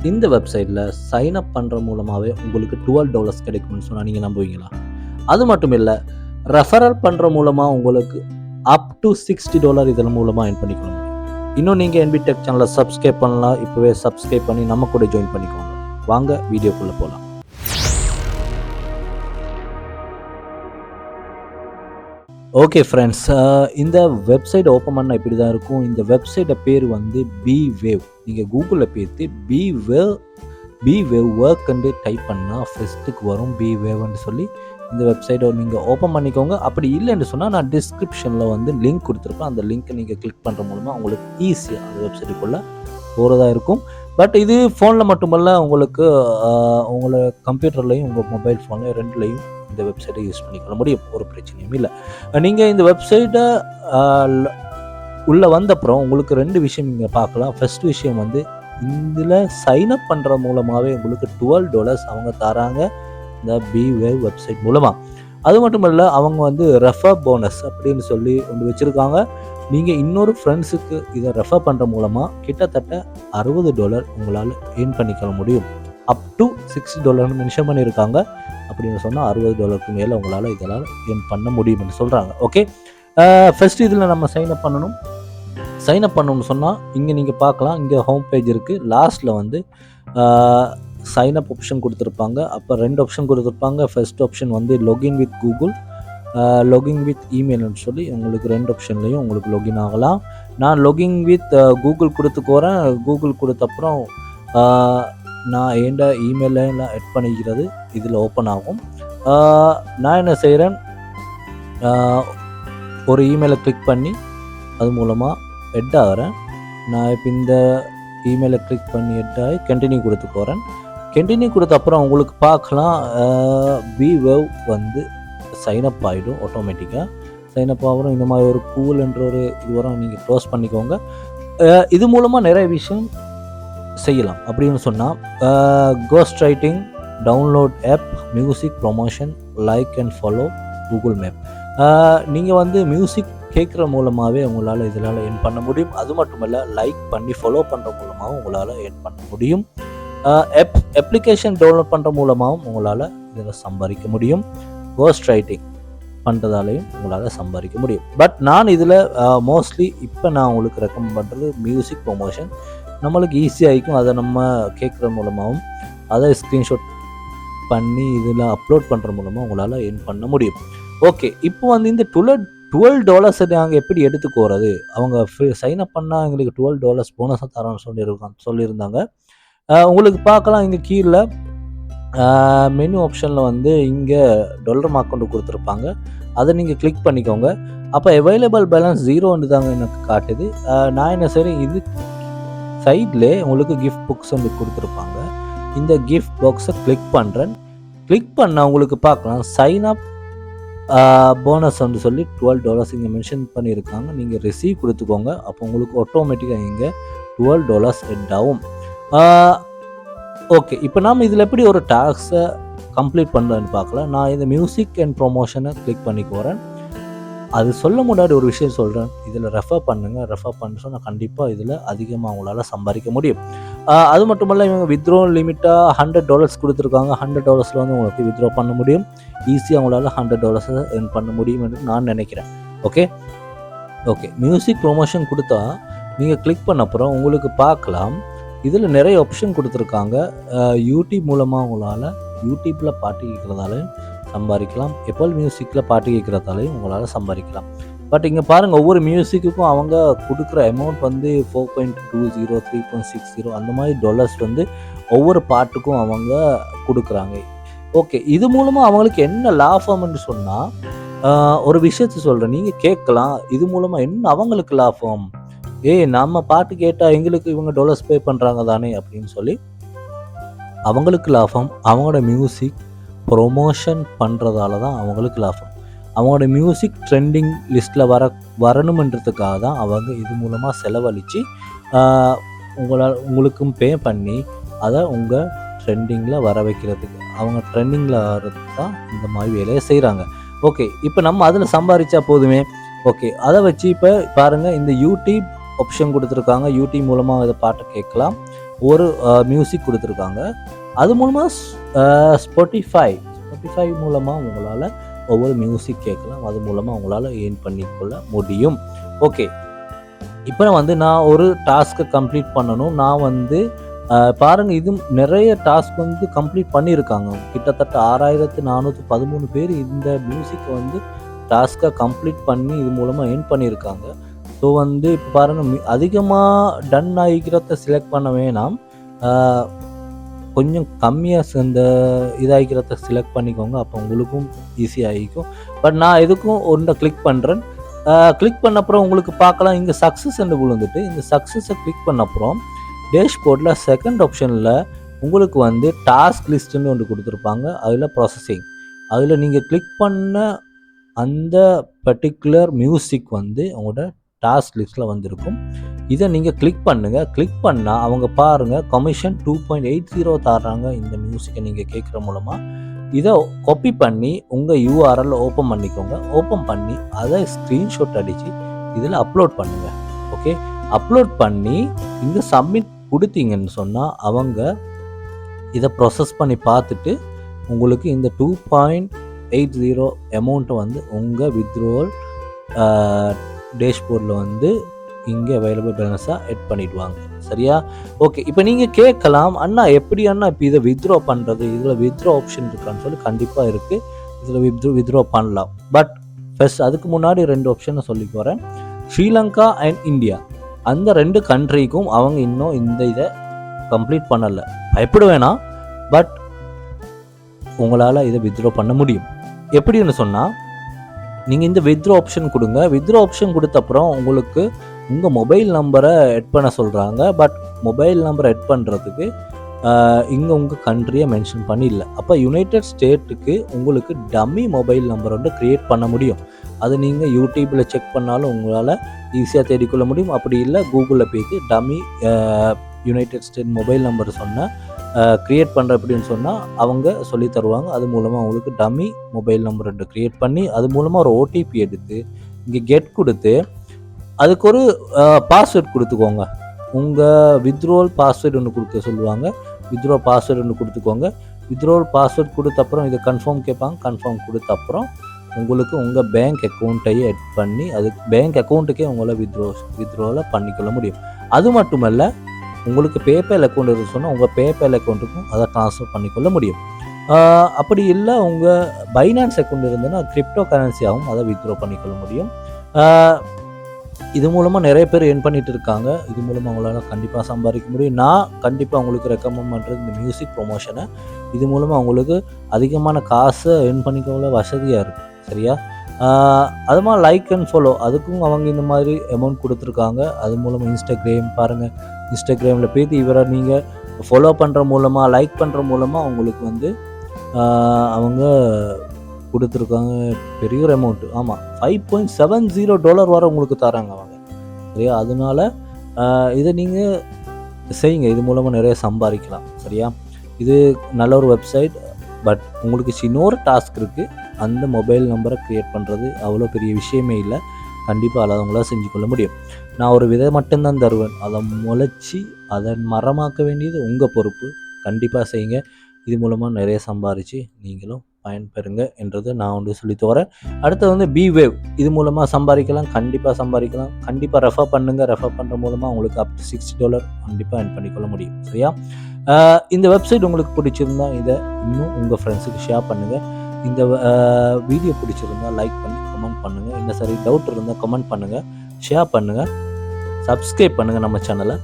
இந்த வெப்சைட்டில் sign up பண்ணுற மூலமாகவே உங்களுக்கு $12 கிடைக்கும்னு சொன்னால் நீங்கள் நம்புவீங்களா? அது மட்டும் இல்லை, ரெஃபரல் பண்ணுற மூலமாக உங்களுக்கு அப் டு $60 இதன் மூலமாக earn பண்ணிக்க முடியும். இன்னும் நீங்கள் NB Tech சேனலை சப்ஸ்கிரைப் பண்ணலாம். இப்போவே சப்ஸ்கிரைப் பண்ணி நம்ம கூட ஜாயின் பண்ணிக்கோங்க. வாங்க வீடியோக்குள்ளே போகலாம். ஓகே ஃப்ரெண்ட்ஸ், இந்த வெப்சைட் ஓப்பன் பண்ணால் இப்படி தான் இருக்கும். இந்த வெப்சைட்டை பேர் வந்து BWave. நீங்கள் கூகுளில் பேர்த்து BWave ஒர்க்குன்னு டைப் பண்ணால் ஃபஸ்ட்டுக்கு வரும் BWaveன்னு சொல்லி. இந்த வெப்சைட்டை நீங்கள் ஓப்பன் பண்ணிக்கோங்க. அப்படி இல்லைன்னு சொன்னால் நான் டிஸ்கிரிப்ஷனில் வந்து லிங்க் கொடுத்துருப்பேன். அந்த லிங்க்கை நீங்கள் கிளிக் பண்ணுற மூலமாக உங்களுக்கு ஈஸியாக அந்த வெப்சைட்டுக்குள்ளே போகிறதா இருக்கும். பட் இது ஃபோனில் மட்டுமல்ல, உங்களுக்கு உங்களோட கம்ப்யூட்டர்லேயும் உங்கள் மொபைல் ஃபோன்லேயும் ரெண்டுலேயும் இந்த வெப்சைட்டை யூஸ் பண்ணிக்கொள்ள முடியும். ஒரு பிரச்சனையும் இல்லை. நீங்கள் இந்த வெப்சைட்டை உள்ளே வந்தப்புறம் உங்களுக்கு 2 விஷயம் நீங்கள் பார்க்கலாம். ஃபர்ஸ்ட் விஷயம் வந்து இதில் சைன்அப் பண்ணுற மூலமாகவே உங்களுக்கு $12 அவங்க தராங்க இந்த BWave வெப்சைட் மூலமாக. அது மட்டும் இல்லை, அவங்க வந்து ரெஃபர் போனஸ் அப்படின்னு சொல்லி ஒன்று வச்சுருக்காங்க. நீங்கள் இன்னொரு ஃப்ரெண்ட்ஸுக்கு இதை ரெஃபர் பண்ணுற மூலமாக கிட்டத்தட்ட $60 உங்களால் earn பண்ணிக்க முடியும். அப் டு $60 மென்ஷன் பண்ணியிருக்காங்க. அப்படின்னு சொன்னால் $60க்கு மேலே உங்களால் இதெல்லாம் earn பண்ண முடியும்னு சொல்கிறாங்க. ஓகே, ஃபஸ்ட்டு இதில் நம்ம சைன்அப் பண்ணணும்னு சொன்னால் இங்கே நீங்கள் பார்க்கலாம். இங்கே ஹோம் பேஜ் இருக்குது. லாஸ்ட்டில் வந்து சைன்அப் ஆப்ஷன் கொடுத்துருப்பாங்க. அப்போ 2 ஆப்ஷன் கொடுத்துருப்பாங்க. ஃபர்ஸ்ட் ஆப்ஷன் வந்து login with Google, login with இமெயில்னு சொல்லி உங்களுக்கு 2 ஆப்ஷன்லேயும் உங்களுக்கு லொகின் ஆகலாம். நான் லொகின் வித் கூகுள் கொடுத்துக்கோறேன். கூகுள் கொடுத்தப்புறம் நான் எந்த இமெயிலில் ஆட் பண்ணிக்கிறது இதில் ஓப்பன் ஆகும். நான் என்ன செய்கிறேன், ஒரு இமெயிலை கிளிக் பண்ணி அது மூலமாக ஹெட் ஆகிறேன். நான் இப்போ இந்த இமெயிலை கிளிக் பண்ணி ஹெட் ஆகி கண்டினியூ கொடுத்துக்கோறேன். கண்டினியூ கொடுத்த அப்புறம் உங்களுக்கு பார்க்கலாம் BWave வந்து சைன்அப் ஆகிடும். ஆட்டோமேட்டிக்காக சைன்அப் ஆகிடும். இந்த மாதிரி ஒரு கூல் என்ற ஒரு இது வரும். நீங்கள் க்ளோஸ் பண்ணிக்கோங்க. இது மூலமாக நிறைய விஷயம் செய்யலாம். அப்படின்னு சொன்னால் ghost writing, download app, music promotion, like and follow Google map. நீங்கள் வந்து மியூசிக் கேட்குற மூலமாகவே உங்களால் இதனால் earn பண்ண முடியும். அது மட்டும் இல்லை, லைக் பண்ணி ஃபாலோ பண்ணுற மூலமாகவும் உங்களால் earn பண்ண முடியும். அப்ளிகேஷன் டவுன்லோட் பண்ணுற மூலமாகவும் உங்களால் இதில் சம்பாதிக்க முடியும். கோஸ்ட் ரைட்டிங் பண்ணுறதாலையும் உங்களால் சம்பாதிக்க முடியும். பட் நான் இதில் மோஸ்ட்லி இப்போ நான் உங்களுக்கு ரெக்கமெண்ட் பண்ணுறது மியூசிக் ப்ரொமோஷன். நம்மளுக்கு ஈஸியாக இருக்கும். அதை நம்ம கேட்குற மூலமாகவும் அதை ஸ்க்ரீன்ஷாட் பண்ணி இதில் அப்லோட் பண்ணுற மூலமாக உங்களால் earn பண்ண முடியும். ஓகே, இப்போ வந்து இந்த $12 நாங்கள் எப்படி எடுத்துக்கோறது? அவங்க சைன்அப் பண்ணால் எங்களுக்கு $12 போனஸாக தரோன்னு சொல்லியிருந்தாங்க. உங்களுக்கு பார்க்கலாம், இங்கே கீழே மெனு ஆப்ஷனில் வந்து இங்கே $1 அக்கௌண்ட் கொடுத்துருப்பாங்க. அதை நீங்கள் கிளிக் பண்ணிக்கோங்க. அப்போ அவைலபிள் பேலன்ஸ் 0 தாங்க எனக்கு காட்டுது. நான் என்ன செய்கிறேன், இது சைட்லே உங்களுக்கு கிஃப்ட் புக்ஸ் வந்து கொடுத்துருப்பாங்க. இந்த கிஃப்ட் பாக்ஸை கிளிக் பண்ணுறேன். கிளிக் பண்ணால் உங்களுக்கு பார்க்கலாம் சைன் அப் போனஸ் வந்து சொல்லி $12 இங்கே மென்ஷன் பண்ணியிருக்காங்க. நீங்கள் ரிசீவ் கொடுத்துக்கோங்க. அப்போ உங்களுக்கு ஆட்டோமேட்டிக்காக இங்கே $12 ஹெட் ஆகும். ஓகே, இப்போ நாம் இதில் எப்படி ஒரு டாஸ்க்கை கம்ப்ளீட் பண்ணுறேன்னு பார்க்கலாம். நான் இந்த மியூசிக் அண்ட் ப்ரொமோஷனை கிளிக் பண்ணிக்கோறேன். அது சொல்ல முன்னாடி ஒரு விஷயம் சொல்கிறேன். இதில் ரெஃபர் பண்ண சொன்னால் கண்டிப்பாக இதில் அதிகமாக அவங்களால சம்பாதிக்க முடியும். அது மட்டும் இல்லை, இவங்க வித்ட்ரோ லிமிட்டாக $100 கொடுத்துருக்காங்க. $100 வந்து உங்களுக்கு வித்ட்ரா பண்ண முடியும். ஈஸியாக அவங்களால $100 earn பண்ண முடியும் என்று நான் நினைக்கிறேன். ஓகே, மியூசிக் ப்ரொமோஷன் கொடுத்தா நீங்கள் கிளிக் பண்ண அப்புறம் உங்களுக்கு பார்க்கலாம் இதில் நிறைய ஆப்ஷன் கொடுத்துருக்காங்க. யூடியூப் மூலமாக உங்களால் யூடியூப்பில் பாட்டு கேட்குறதாலையும் சம்பாதிக்கலாம். Apple மியூசிக்கில் பாட்டு கேட்குறதாலையும் உங்களால் சம்பாதிக்கலாம். பட் இங்கே பாருங்கள், ஒவ்வொரு மியூசிக்குக்கும் அவங்க கொடுக்குற அமௌண்ட் வந்து 4.20, 3.60 அந்த மாதிரி டாலர்ஸ் வந்து ஒவ்வொரு பாட்டுக்கும் அவங்க கொடுக்குறாங்க. ஓகே, இது மூலமாக அவங்களுக்கு என்ன லாபம்னு சொன்னால் ஒரு விஷயத்தை சொல்கிறேன், நீங்கள் கேட்கலாம் இது மூலமாக என்ன அவங்களுக்கு லாபம், நம்ம பாட்டு கேட்டால் எங்களுக்கு இவங்க டாலர்ஸ் பே பண்ணுறாங்க தானே அப்படின்னு சொல்லி அவங்களுக்கு லாபம். அவங்களோட மியூசிக் ப்ரொமோஷன் பண்ணுறதால தான் அவங்களுக்கு லாபம். அவங்களோட மியூசிக் ட்ரெண்டிங் லிஸ்ட்டில் வரணுமன்றதுக்காக தான் அவங்க இது மூலமாக செலவழித்து உங்களுக்கும் பே பண்ணி அதை உங்கள் ட்ரெண்டிங்கில் வர வைக்கிறதுக்கு, அவங்க ட்ரெண்டிங்கில் வர்றதுக்கு தான் இந்த மாதிரி வேலையை செய்கிறாங்க. ஓகே, இப்போ நம்ம அதில் சம்பாதிச்சா போதுமே. ஓகே, அதை வச்சு இப்போ பாருங்கள், இந்த யூடியூப் ஆப்ஷன் கொடுத்துருக்காங்க. யூடியூப் மூலமாக இதை பாட்டை கேட்கலாம். ஒரு மியூசிக் கொடுத்துருக்காங்க. அது மூலமாக ஸ்பாட்டிஃபை மூலமாக உங்களால் ஒவ்வொரு மியூசிக் கேட்கலாம். அது மூலமாக உங்களால் ஏர்ன் பண்ணிக்கொள்ள முடியும். ஓகே, இப்போ நான் ஒரு டாஸ்க்கை கம்ப்ளீட் பண்ணணும். நான் பாருங்கள், இது நிறைய டாஸ்க் கம்ப்ளீட் பண்ணியிருக்காங்க. கிட்டத்தட்ட 6413 பேர் இந்த மியூசிக்கை டாஸ்க்கை கம்ப்ளீட் பண்ணி இது மூலமாக ஏர்ன் பண்ணியிருக்காங்க. ஸோ இப்போ பாருங்கள், அதிகமாக டன் ஆகிக்கிறத செலக்ட் பண்ண வேணாம். கொஞ்சம் கம்மியாக இந்த இதாகிக்கிறத செலக்ட் பண்ணிக்கோங்க. அப்போ உங்களுக்கும் ஈஸியாக ஆகிக்கும். பட் நான் எதுக்கும் ஒன்றை கிளிக் பண்ணுறேன். கிளிக் பண்ண அப்புறம் உங்களுக்கு பார்க்கலாம், இங்கே சக்ஸஸ் என்று விழுந்துட்டு இந்த சக்ஸஸை கிளிக் பண்ண அப்புறம் டேஷ்போர்டில் செகண்ட் ஆப்ஷனில் உங்களுக்கு டாஸ்க் லிஸ்ட்டுன்னு ஒன்று கொடுத்துருப்பாங்க. அதில் ப்ராசஸிங், அதில் நீங்கள் கிளிக் பண்ண அந்த பர்டிகுலர் மியூசிக் உங்களோட டாஸ்க் லிஸ்ட்டில் வந்திருக்கும். இதை நீங்கள் கிளிக் பண்ணுங்கள். கிளிக் பண்ணால் அவங்க பாருங்கள் கமிஷன் 2.80 தர்றாங்க இந்த மியூசிக்கை நீங்கள் கேட்குற மூலமாக. இதை காப்பி பண்ணி உங்கள் யூஆர்எல் ஓப்பன் பண்ணிக்கோங்க. ஓப்பன் பண்ணி அதை ஸ்க்ரீன்ஷாட் அடித்து இதில் அப்லோட் பண்ணுங்கள். ஓகே, அப்லோட் பண்ணி இங்கே சப்மிட் கொடுத்தீங்கன்னு சொன்னால் அவங்க இதை ப்ராசஸ் பண்ணி பார்த்துட்டு உங்களுக்கு இந்த 2.80 அமௌண்ட்டை உங்கள் வித்ட்ரோவல் டேஷ்போர்டில் இங்கே அவைலபிள் பேலன்ஸாக எட் பண்ணிவிடுவாங்க. சரியா? ஓகே, இப்போ நீங்கள் கேட்கலாம், அண்ணா எப்படி அண்ணா இப்போ இதை வித்ட்ரா பண்ணுறது, இதில் வித்ட்ரா ஆப்ஷன் இருக்கான்னு சொல்லி. கண்டிப்பாக இருக்குது, இதில் வித்ட்ரா பண்ணலாம். பட் ஃபர்ஸ்ட் அதுக்கு முன்னாடி 2 ஆப்ஷனை சொல்லி போகிறேன். ஸ்ரீலங்கா அண்ட் இந்தியா, அந்த 2 கண்ட்ரிக்கும் அவங்க இன்னும் இந்த இதை கம்ப்ளீட் பண்ணலை. பயப்பட வேணாம், பட் உங்களால் இதை வித்ட்ரா பண்ண முடியும். எப்படின்னு சொன்னால், நீங்கள் இந்த வித்ட்ரா ஆப்ஷன் கொடுங்க. வித்ட்ரா ஆப்ஷன் கொடுத்த அப்புறம் உங்களுக்கு உங்கள் மொபைல் நம்பரை எட் பண்ண சொல்கிறாங்க. பட் மொபைல் நம்பரை எட் பண்ணுறதுக்கு இங்கே உங்கள் கண்ட்ரியை மென்ஷன் பண்ணிடல. அப்போ யுனைடெட் ஸ்டேட்டுக்கு உங்களுக்கு டம்மி மொபைல் நம்பர் க்ரியேட் பண்ண முடியும். அது நீங்கள் யூடியூப்பில் செக் பண்ணாலும் உங்களால் ஈஸியாக தேடிக்கொள்ள முடியும். அப்படி இல்லை, கூகுளில் போய்ட்டு dummy United state mobile number சொன்னால் க்ரியேட் பண்ணுற அப்படின்னு சொன்னால் அவங்க சொல்லி தருவாங்க. அது மூலமாக உங்களுக்கு டம்மி மொபைல் நம்பர் க்ரியேட் பண்ணி அது மூலமாக ஒரு ஓடிபி எடுத்து இங்கே கெட் கொடுத்து அதுக்கு ஒரு பாஸ்வேர்ட் கொடுத்துக்கோங்க. உங்கள் வித்ட்ரோவல் பாஸ்வேர்டு ஒன்று கொடுக்க சொல்லுவாங்க. வித்ட்ரா பாஸ்வேர்டு ஒன்று கொடுத்துக்கோங்க. வித்ட்ரோவல் பாஸ்வேர்ட் கொடுத்த அப்புறம் இதை கன்ஃபார்ம் கேட்பாங்க. கன்ஃபார்ம் கொடுத்த அப்புறம் உங்களுக்கு உங்கள் பேங்க் அக்கௌண்ட்டையே எட் பண்ணி அதுக்கு பேங்க் அக்கௌண்ட்டுக்கே உங்களை வித்ட்ரோவில் பண்ணிக்கொள்ள முடியும். அது மட்டுமல்ல, உங்களுக்கு பேபால் அக்கௌண்ட் இருக்கு சொன்னால் உங்கள் பேபால் அக்கௌண்ட்டுக்கும் அதை ட்ரான்ஸ்ஃபர் பண்ணிக்கொள்ள முடியும். அப்படி இல்லை, உங்கள் பைனான்ஸ் அக்கௌண்ட் இருந்ததுன்னா கிரிப்டோ கரன்சியாகவும் அதை வித்ட்ரா பண்ணிக்கொள்ள முடியும். இது மூலமாக நிறைய பேர் ஏர்ன் பண்ணிட்டு இருக்காங்க. இது மூலமாக அவங்களால கண்டிப்பாக சம்பாதிக்க முடியும். நான் கண்டிப்பாக உங்களுக்கு ரெக்கமெண்ட் பண்ணுறது இந்த மியூசிக் ப்ரொமோஷனை. இது மூலமாக அவங்களுக்கு அதிகமான காசை ஏர்ன் பண்ணிக்கொள்ள வசதியாக இருக்குது. சரியா? அது மாதிரி லைக் அண்ட் ஃபாலோ, அதுக்கும் அவங்க இந்த மாதிரி அமௌண்ட் கொடுத்துருக்காங்க. அது மூலமாக இன்ஸ்டாகிராம் பாருங்கள், இன்ஸ்டாகிராமில் போய்ட்டு இவரை நீங்கள் ஃபாலோ பண்ணுற மூலமாக லைக் பண்ணுற மூலமாக அவங்களுக்கு அவங்க கொடுத்துருக்காங்க பெரிய ஒரு அமௌண்ட்டு. ஆமாம், $5.70 வரை உங்களுக்கு தராங்க அவங்க. சரியா? அதனால இதை நீங்கள் செய்யுங்க. இது மூலமாக நிறைய சம்பாதிக்கலாம். சரியா? இது நல்ல ஒரு வெப்சைட். பட் உங்களுக்கு இன்னொரு டாஸ்க் இருக்குது. அந்த மொபைல் நம்பரை க்ரியேட் பண்ணுறது அவ்வளோ பெரிய விஷயமே இல்லை. கண்டிப்பாக அல்லாதவங்களால் செஞ்சு கொள்ள முடியும். நான் ஒரு விதை மட்டும்தான் தருவேன். அதை முளைச்சி அதை மரமாக்க வேண்டியது உங்கள் பொறுப்பு. கண்டிப்பாக செய்யுங்க. இது மூலமாக நிறைய சம்பாரித்து நீங்களும் பயன்பெறுங்க என்றதை நான் சொல்லித்து வரேன். அடுத்து B-Wave, இது மூலமாக சம்பாதிக்கலாம். கண்டிப்பாக சம்பாதிக்கலாம். கண்டிப்பாக ரெஃபர் பண்ணுங்கள். ரெஃபர் பண்ணுற மூலமாக உங்களுக்கு up to $60 கண்டிப்பாக earn பண்ணிக்கொள்ள முடியும். சரியா? இந்த வெப்சைட் உங்களுக்கு பிடிச்சிருந்தா இதை இன்னும் உங்கள் ஃப்ரெண்ட்ஸுக்கு ஷேர் பண்ணுங்கள். இந்த வீடியோ பிடிச்சிருந்தா லைக் பண்ணி கமெண்ட் பண்ணுங்கள். என்ன சரி டவுட் இருந்தால் கமெண்ட் பண்ணுங்கள், ஷேர் பண்ணுங்கள், சப்ஸ்கிரைப் பண்ணுங்கள் நம்ம சேனலை.